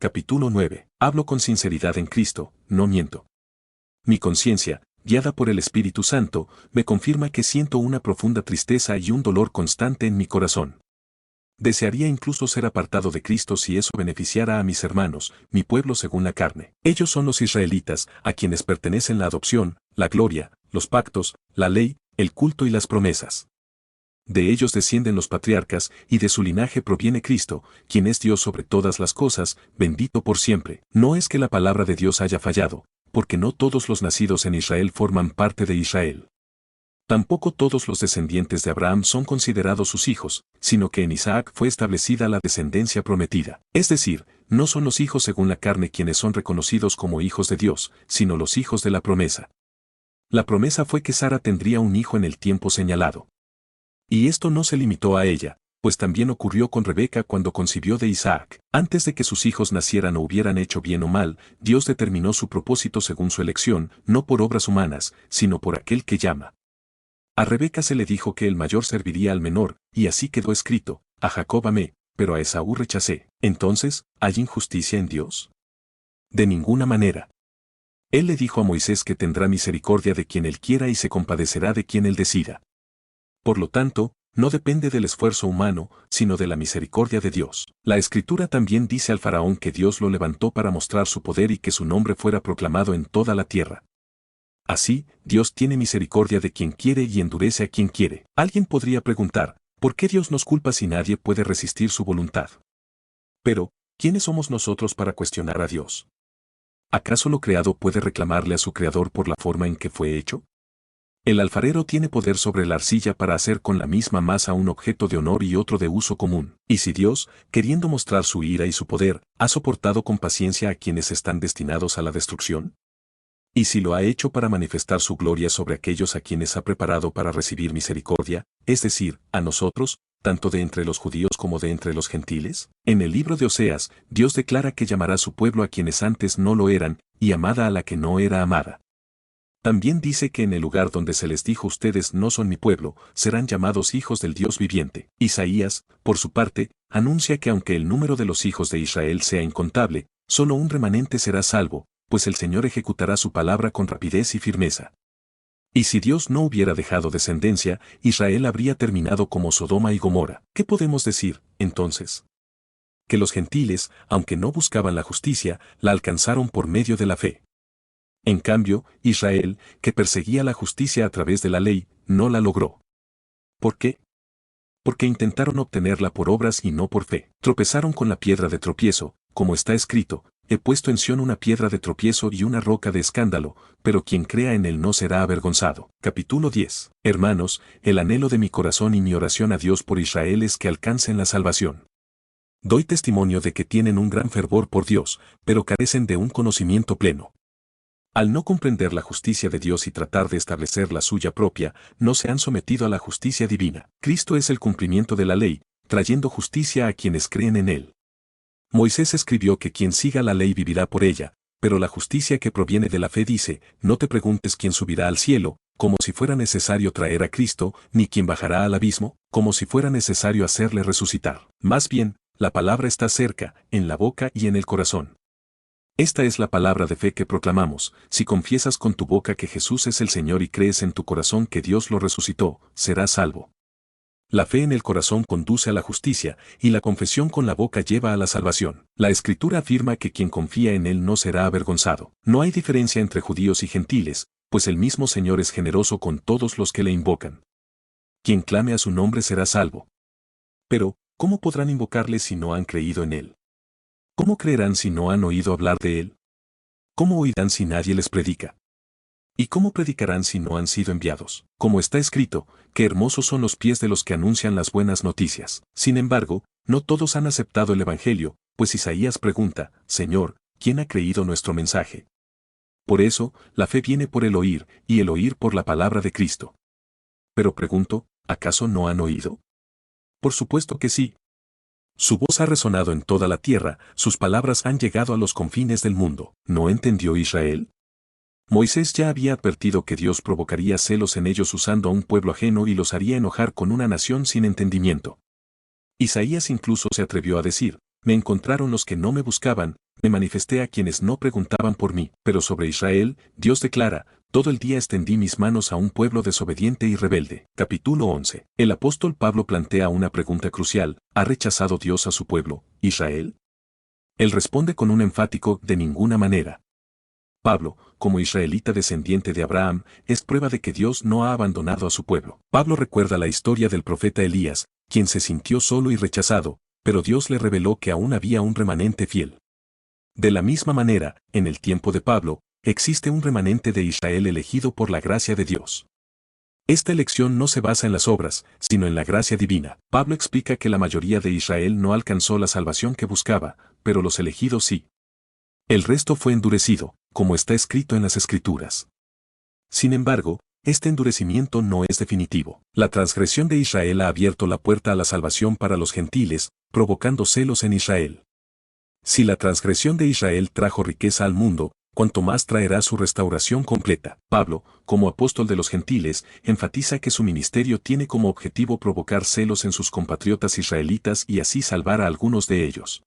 Capítulo 9. Hablo con sinceridad en Cristo, no miento. Mi conciencia, guiada por el Espíritu Santo, me confirma que siento una profunda tristeza y un dolor constante en mi corazón. Desearía incluso ser apartado de Cristo si eso beneficiara a mis hermanos, mi pueblo según la carne. Ellos son los israelitas, a quienes pertenecen la adopción, la gloria, los pactos, la ley, el culto y las promesas. De ellos descienden los patriarcas, y de su linaje proviene Cristo, quien es Dios sobre todas las cosas, bendito por siempre. No es que la palabra de Dios haya fallado, porque no todos los nacidos en Israel forman parte de Israel. Tampoco todos los descendientes de Abraham son considerados sus hijos, sino que en Isaac fue establecida la descendencia prometida. Es decir, no son los hijos según la carne quienes son reconocidos como hijos de Dios, sino los hijos de la promesa. La promesa fue que Sara tendría un hijo en el tiempo señalado. Y esto no se limitó a ella, pues también ocurrió con Rebeca cuando concibió de Isaac. Antes de que sus hijos nacieran o hubieran hecho bien o mal, Dios determinó su propósito según su elección, no por obras humanas, sino por aquel que llama. A Rebeca se le dijo que el mayor serviría al menor, y así quedó escrito: a Jacob amé, pero a Esaú rechacé. Entonces, ¿hay injusticia en Dios? De ninguna manera. Él le dijo a Moisés que tendrá misericordia de quien él quiera y se compadecerá de quien él decida. Por lo tanto, no depende del esfuerzo humano, sino de la misericordia de Dios. La Escritura también dice al faraón que Dios lo levantó para mostrar su poder y que su nombre fuera proclamado en toda la tierra. Así, Dios tiene misericordia de quien quiere y endurece a quien quiere. Alguien podría preguntar, ¿por qué Dios nos culpa si nadie puede resistir su voluntad? Pero, ¿quiénes somos nosotros para cuestionar a Dios? ¿Acaso lo creado puede reclamarle a su Creador por la forma en que fue hecho? El alfarero tiene poder sobre la arcilla para hacer con la misma masa un objeto de honor y otro de uso común. Y si Dios, queriendo mostrar su ira y su poder, ha soportado con paciencia a quienes están destinados a la destrucción, y si lo ha hecho para manifestar su gloria sobre aquellos a quienes ha preparado para recibir misericordia, es decir, a nosotros, tanto de entre los judíos como de entre los gentiles, en el libro de Oseas, Dios declara que llamará a su pueblo a quienes antes no lo eran, y amada a la que no era amada. También dice que en el lugar donde se les dijo ustedes no son mi pueblo, serán llamados hijos del Dios viviente. Isaías, por su parte, anuncia que aunque el número de los hijos de Israel sea incontable, solo un remanente será salvo, pues el Señor ejecutará su palabra con rapidez y firmeza. Y si Dios no hubiera dejado descendencia, Israel habría terminado como Sodoma y Gomorra. ¿Qué podemos decir, entonces? Que los gentiles, aunque no buscaban la justicia, la alcanzaron por medio de la fe. En cambio, Israel, que perseguía la justicia a través de la ley, no la logró. ¿Por qué? Porque intentaron obtenerla por obras y no por fe. Tropezaron con la piedra de tropiezo, como está escrito: he puesto en Sión una piedra de tropiezo y una roca de escándalo, pero quien crea en él no será avergonzado. Capítulo 10. Hermanos, el anhelo de mi corazón y mi oración a Dios por Israel es que alcancen la salvación. Doy testimonio de que tienen un gran fervor por Dios, pero carecen de un conocimiento pleno. Al no comprender la justicia de Dios y tratar de establecer la suya propia, no se han sometido a la justicia divina. Cristo es el cumplimiento de la ley, trayendo justicia a quienes creen en él. Moisés escribió que quien siga la ley vivirá por ella, pero la justicia que proviene de la fe dice: no te preguntes quién subirá al cielo, como si fuera necesario traer a Cristo, ni quién bajará al abismo, como si fuera necesario hacerle resucitar. Más bien, la palabra está cerca, en la boca y en el corazón. Esta es la palabra de fe que proclamamos: si confiesas con tu boca que Jesús es el Señor y crees en tu corazón que Dios lo resucitó, serás salvo. La fe en el corazón conduce a la justicia, y la confesión con la boca lleva a la salvación. La Escritura afirma que quien confía en él no será avergonzado. No hay diferencia entre judíos y gentiles, pues el mismo Señor es generoso con todos los que le invocan. Quien clame a su nombre será salvo. Pero, ¿cómo podrán invocarle si no han creído en él? ¿Cómo creerán si no han oído hablar de él? ¿Cómo oirán si nadie les predica? ¿Y cómo predicarán si no han sido enviados? Como está escrito, qué hermosos son los pies de los que anuncian las buenas noticias. Sin embargo, no todos han aceptado el Evangelio, pues Isaías pregunta: Señor, ¿quién ha creído nuestro mensaje? Por eso, la fe viene por el oír, y el oír por la palabra de Cristo. Pero pregunto, ¿acaso no han oído? Por supuesto que sí. Su voz ha resonado en toda la tierra, sus palabras han llegado a los confines del mundo. ¿No entendió Israel? Moisés ya había advertido que Dios provocaría celos en ellos usando a un pueblo ajeno y los haría enojar con una nación sin entendimiento. Isaías incluso se atrevió a decir: me encontraron los que no me buscaban, me manifesté a quienes no preguntaban por mí. Pero sobre Israel, Dios declara, todo el día extendí mis manos a un pueblo desobediente y rebelde. Capítulo 11. El apóstol Pablo plantea una pregunta crucial: ¿ha rechazado Dios a su pueblo, Israel? Él responde con un enfático de ninguna manera. Pablo, como israelita descendiente de Abraham, es prueba de que Dios no ha abandonado a su pueblo. Pablo recuerda la historia del profeta Elías, quien se sintió solo y rechazado, pero Dios le reveló que aún había un remanente fiel. De la misma manera, en el tiempo de Pablo, existe un remanente de Israel elegido por la gracia de Dios. Esta elección no se basa en las obras, sino en la gracia divina. Pablo explica que la mayoría de Israel no alcanzó la salvación que buscaba, pero los elegidos sí. El resto fue endurecido, como está escrito en las Escrituras. Sin embargo, este endurecimiento no es definitivo. La transgresión de Israel ha abierto la puerta a la salvación para los gentiles, provocando celos en Israel. Si la transgresión de Israel trajo riqueza al mundo, cuanto más traerá su restauración completa. Pablo, como apóstol de los gentiles, enfatiza que su ministerio tiene como objetivo provocar celos en sus compatriotas israelitas y así salvar a algunos de ellos.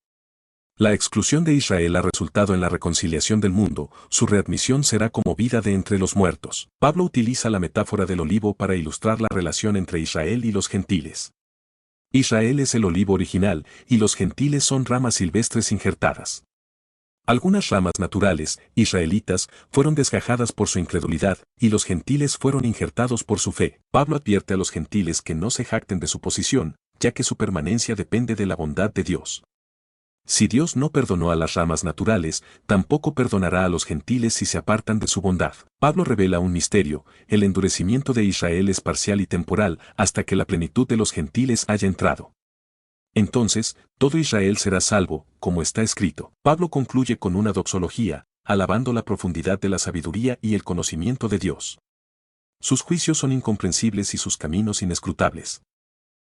La exclusión de Israel ha resultado en la reconciliación del mundo, su readmisión será como vida de entre los muertos. Pablo utiliza la metáfora del olivo para ilustrar la relación entre Israel y los gentiles. Israel es el olivo original, y los gentiles son ramas silvestres injertadas. Algunas ramas naturales, israelitas, fueron desgajadas por su incredulidad, y los gentiles fueron injertados por su fe. Pablo advierte a los gentiles que no se jacten de su posición, ya que su permanencia depende de la bondad de Dios. Si Dios no perdonó a las ramas naturales, tampoco perdonará a los gentiles si se apartan de su bondad. Pablo revela un misterio: el endurecimiento de Israel es parcial y temporal, hasta que la plenitud de los gentiles haya entrado. Entonces, todo Israel será salvo, como está escrito. Pablo concluye con una doxología, alabando la profundidad de la sabiduría y el conocimiento de Dios. Sus juicios son incomprensibles y sus caminos inescrutables.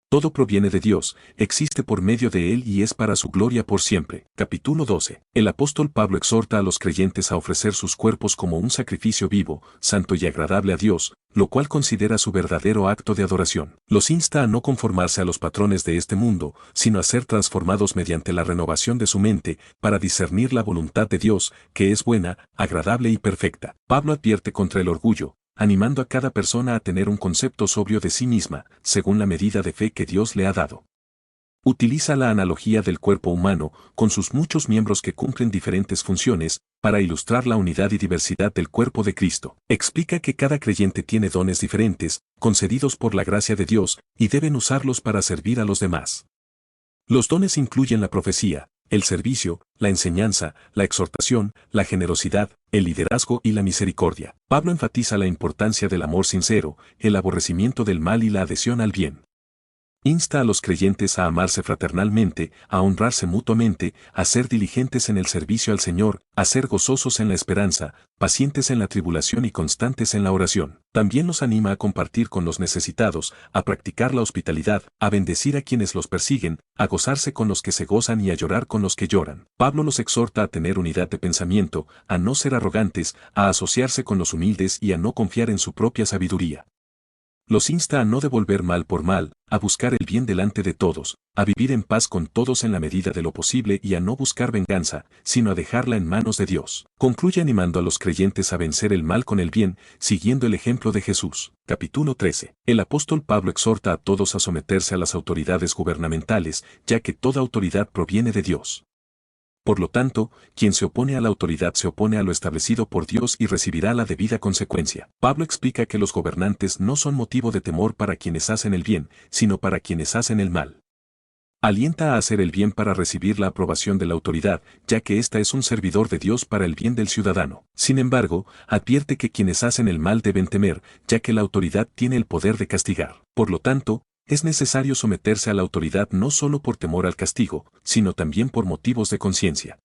Todo proviene de Dios, existe por medio de Él y es para su gloria por siempre. Capítulo 12. El apóstol Pablo exhorta a los creyentes a ofrecer sus cuerpos como un sacrificio vivo, santo y agradable a Dios, lo cual considera su verdadero acto de adoración. Los insta a no conformarse a los patrones de este mundo, sino a ser transformados mediante la renovación de su mente, para discernir la voluntad de Dios, que es buena, agradable y perfecta. Pablo advierte contra el orgullo, animando a cada persona a tener un concepto sobrio de sí misma, según la medida de fe que Dios le ha dado. Utiliza la analogía del cuerpo humano, con sus muchos miembros que cumplen diferentes funciones, para ilustrar la unidad y diversidad del cuerpo de Cristo. Explica que cada creyente tiene dones diferentes, concedidos por la gracia de Dios, y deben usarlos para servir a los demás. Los dones incluyen la profecía, el servicio, la enseñanza, la exhortación, la generosidad, el liderazgo y la misericordia. Pablo enfatiza la importancia del amor sincero, el aborrecimiento del mal y la adhesión al bien. Insta a los creyentes a amarse fraternalmente, a honrarse mutuamente, a ser diligentes en el servicio al Señor, a ser gozosos en la esperanza, pacientes en la tribulación y constantes en la oración. También los anima a compartir con los necesitados, a practicar la hospitalidad, a bendecir a quienes los persiguen, a gozarse con los que se gozan y a llorar con los que lloran. Pablo los exhorta a tener unidad de pensamiento, a no ser arrogantes, a asociarse con los humildes y a no confiar en su propia sabiduría. Los insta a no devolver mal por mal, a buscar el bien delante de todos, a vivir en paz con todos en la medida de lo posible y a no buscar venganza, sino a dejarla en manos de Dios. Concluye animando a los creyentes a vencer el mal con el bien, siguiendo el ejemplo de Jesús. Capítulo 13. El apóstol Pablo exhorta a todos a someterse a las autoridades gubernamentales, ya que toda autoridad proviene de Dios. Por lo tanto, quien se opone a la autoridad se opone a lo establecido por Dios y recibirá la debida consecuencia. Pablo explica que los gobernantes no son motivo de temor para quienes hacen el bien, sino para quienes hacen el mal. Alienta a hacer el bien para recibir la aprobación de la autoridad, ya que ésta es un servidor de Dios para el bien del ciudadano. Sin embargo, advierte que quienes hacen el mal deben temer, ya que la autoridad tiene el poder de castigar. Por lo tanto, es necesario someterse a la autoridad no solo por temor al castigo, sino también por motivos de conciencia.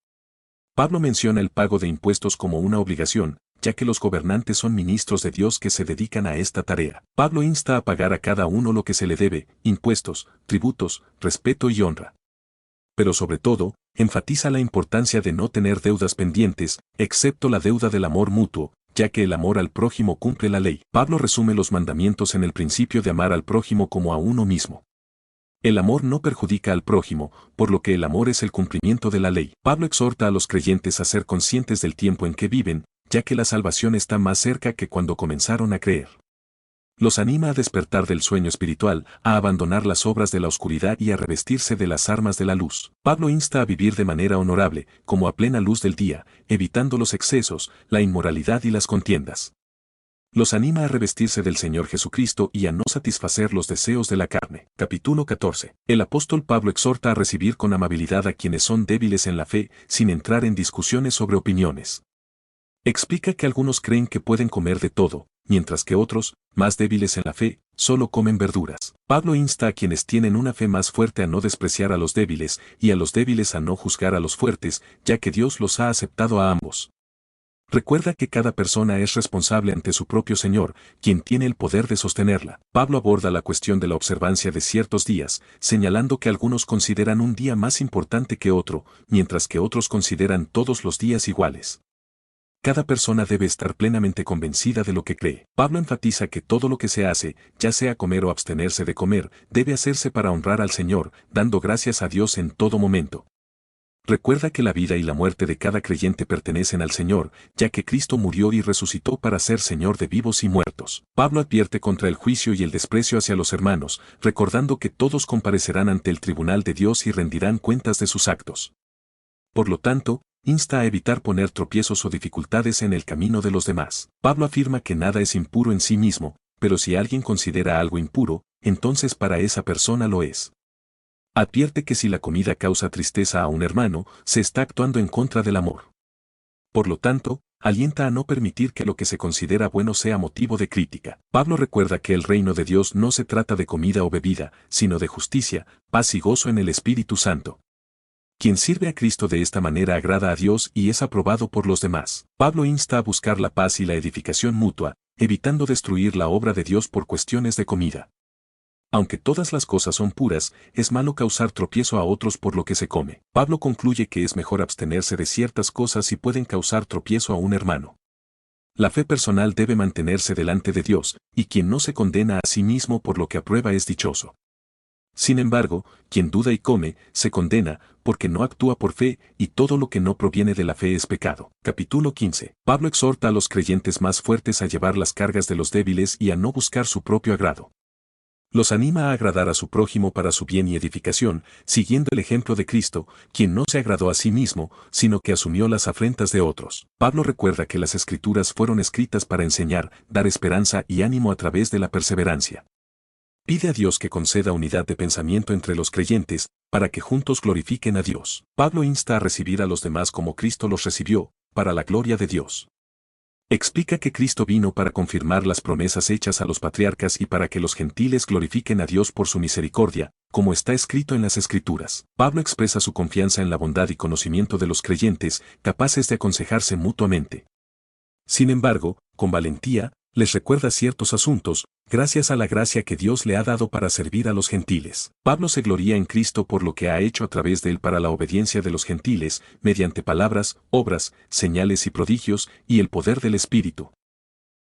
Pablo menciona el pago de impuestos como una obligación, ya que los gobernantes son ministros de Dios que se dedican a esta tarea. Pablo insta a pagar a cada uno lo que se le debe: impuestos, tributos, respeto y honra. Pero sobre todo, enfatiza la importancia de no tener deudas pendientes, excepto la deuda del amor mutuo, ya que el amor al prójimo cumple la ley. Pablo resume los mandamientos en el principio de amar al prójimo como a uno mismo. El amor no perjudica al prójimo, por lo que el amor es el cumplimiento de la ley. Pablo exhorta a los creyentes a ser conscientes del tiempo en que viven, ya que la salvación está más cerca que cuando comenzaron a creer. Los anima a despertar del sueño espiritual, a abandonar las obras de la oscuridad y a revestirse de las armas de la luz. Pablo insta a vivir de manera honorable, como a plena luz del día, evitando los excesos, la inmoralidad y las contiendas. Los anima a revestirse del Señor Jesucristo y a no satisfacer los deseos de la carne. Capítulo 14. El apóstol Pablo exhorta a recibir con amabilidad a quienes son débiles en la fe, sin entrar en discusiones sobre opiniones. Explica que algunos creen que pueden comer de todo, mientras que otros, más débiles en la fe, solo comen verduras. Pablo insta a quienes tienen una fe más fuerte a no despreciar a los débiles y a los débiles a no juzgar a los fuertes, ya que Dios los ha aceptado a ambos. Recuerda que cada persona es responsable ante su propio Señor, quien tiene el poder de sostenerla. Pablo aborda la cuestión de la observancia de ciertos días, señalando que algunos consideran un día más importante que otro, mientras que otros consideran todos los días iguales. Cada persona debe estar plenamente convencida de lo que cree. Pablo enfatiza que todo lo que se hace, ya sea comer o abstenerse de comer, debe hacerse para honrar al Señor, dando gracias a Dios en todo momento. Recuerda que la vida y la muerte de cada creyente pertenecen al Señor, ya que Cristo murió y resucitó para ser Señor de vivos y muertos. Pablo advierte contra el juicio y el desprecio hacia los hermanos, recordando que todos comparecerán ante el tribunal de Dios y rendirán cuentas de sus actos. Por lo tanto, insta a evitar poner tropiezos o dificultades en el camino de los demás. Pablo afirma que nada es impuro en sí mismo, pero si alguien considera algo impuro, entonces para esa persona lo es. Advierte que si la comida causa tristeza a un hermano, se está actuando en contra del amor. Por lo tanto, alienta a no permitir que lo que se considera bueno sea motivo de crítica. Pablo recuerda que el reino de Dios no se trata de comida o bebida, sino de justicia, paz y gozo en el Espíritu Santo. Quien sirve a Cristo de esta manera agrada a Dios y es aprobado por los demás. Pablo insta a buscar la paz y la edificación mutua, evitando destruir la obra de Dios por cuestiones de comida. Aunque todas las cosas son puras, es malo causar tropiezo a otros por lo que se come. Pablo concluye que es mejor abstenerse de ciertas cosas si pueden causar tropiezo a un hermano. La fe personal debe mantenerse delante de Dios, y quien no se condena a sí mismo por lo que aprueba es dichoso. Sin embargo, quien duda y come, se condena, porque no actúa por fe, y todo lo que no proviene de la fe es pecado. Capítulo 15. Pablo exhorta a los creyentes más fuertes a llevar las cargas de los débiles y a no buscar su propio agrado. Los anima a agradar a su prójimo para su bien y edificación, siguiendo el ejemplo de Cristo, quien no se agradó a sí mismo, sino que asumió las afrentas de otros. Pablo recuerda que las Escrituras fueron escritas para enseñar, dar esperanza y ánimo a través de la perseverancia. Pide a Dios que conceda unidad de pensamiento entre los creyentes, para que juntos glorifiquen a Dios. Pablo insta a recibir a los demás como Cristo los recibió, para la gloria de Dios. Explica que Cristo vino para confirmar las promesas hechas a los patriarcas y para que los gentiles glorifiquen a Dios por su misericordia, como está escrito en las Escrituras. Pablo expresa su confianza en la bondad y conocimiento de los creyentes, capaces de aconsejarse mutuamente. Sin embargo, con valentía, les recuerda ciertos asuntos, gracias a la gracia que Dios le ha dado para servir a los gentiles. Pablo se gloría en Cristo por lo que ha hecho a través de él para la obediencia de los gentiles, mediante palabras, obras, señales y prodigios, y el poder del Espíritu.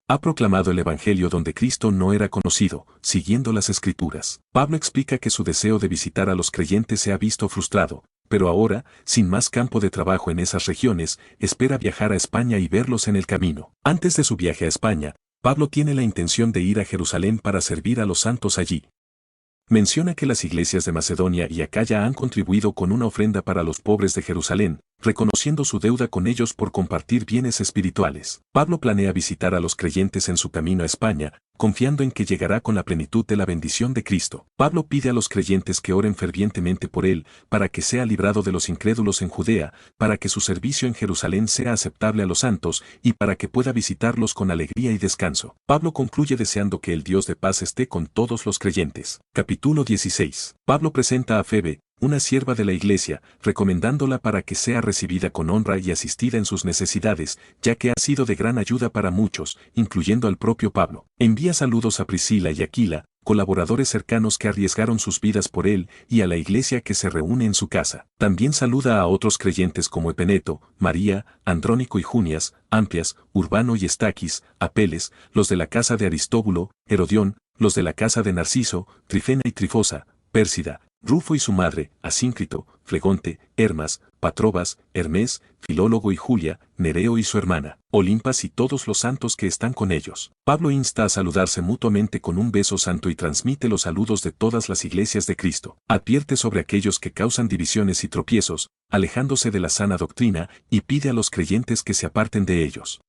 Ha proclamado el Evangelio donde Cristo no era conocido, siguiendo las Escrituras. Pablo explica que su deseo de visitar a los creyentes se ha visto frustrado, pero ahora, sin más campo de trabajo en esas regiones, espera viajar a España y verlos en el camino. Antes de su viaje a España, Pablo tiene la intención de ir a Jerusalén para servir a los santos allí. Menciona que las iglesias de Macedonia y Acaya han contribuido con una ofrenda para los pobres de Jerusalén, reconociendo su deuda con ellos por compartir bienes espirituales. Pablo planea visitar a los creyentes en su camino a España, confiando en que llegará con la plenitud de la bendición de Cristo. Pablo pide a los creyentes que oren fervientemente por él, para que sea librado de los incrédulos en Judea, para que su servicio en Jerusalén sea aceptable a los santos, y para que pueda visitarlos con alegría y descanso. Pablo concluye deseando que el Dios de paz esté con todos los creyentes. Capítulo 16. Pablo presenta a Febe, una sierva de la iglesia, recomendándola para que sea recibida con honra y asistida en sus necesidades, ya que ha sido de gran ayuda para muchos, incluyendo al propio Pablo. Envía saludos a Priscila y Aquila, colaboradores cercanos que arriesgaron sus vidas por él, y a la iglesia que se reúne en su casa. También saluda a otros creyentes como Epeneto, María, Andrónico y Junias, Amplias, Urbano y Estaquis, Apeles, los de la casa de Aristóbulo, Herodión, los de la casa de Narciso, Trifena y Trifosa, Pérsida, Rufo y su madre, Asíncrito, Flegonte, Hermas, Patrobas, Hermes, Filólogo y Julia, Nereo y su hermana, Olimpas y todos los santos que están con ellos. Pablo insta a saludarse mutuamente con un beso santo y transmite los saludos de todas las iglesias de Cristo. Advierte sobre aquellos que causan divisiones y tropiezos, alejándose de la sana doctrina, y pide a los creyentes que se aparten de ellos.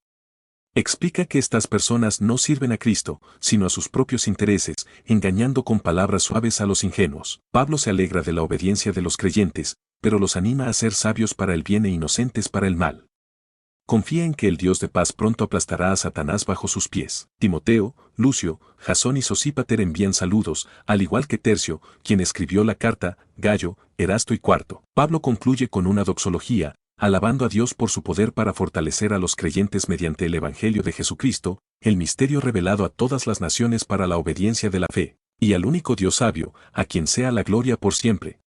Explica que estas personas no sirven a Cristo, sino a sus propios intereses, engañando con palabras suaves a los ingenuos. Pablo se alegra de la obediencia de los creyentes, pero los anima a ser sabios para el bien e inocentes para el mal. Confía en que el Dios de paz pronto aplastará a Satanás bajo sus pies. Timoteo, Lucio, Jasón y Sosípater envían saludos, al igual que Tercio, quien escribió la carta, Gallo, Erasto y Cuarto. Pablo concluye con una doxología, alabando a Dios por su poder para fortalecer a los creyentes mediante el Evangelio de Jesucristo, el misterio revelado a todas las naciones para la obediencia de la fe, y al único Dios sabio, a quien sea la gloria por siempre.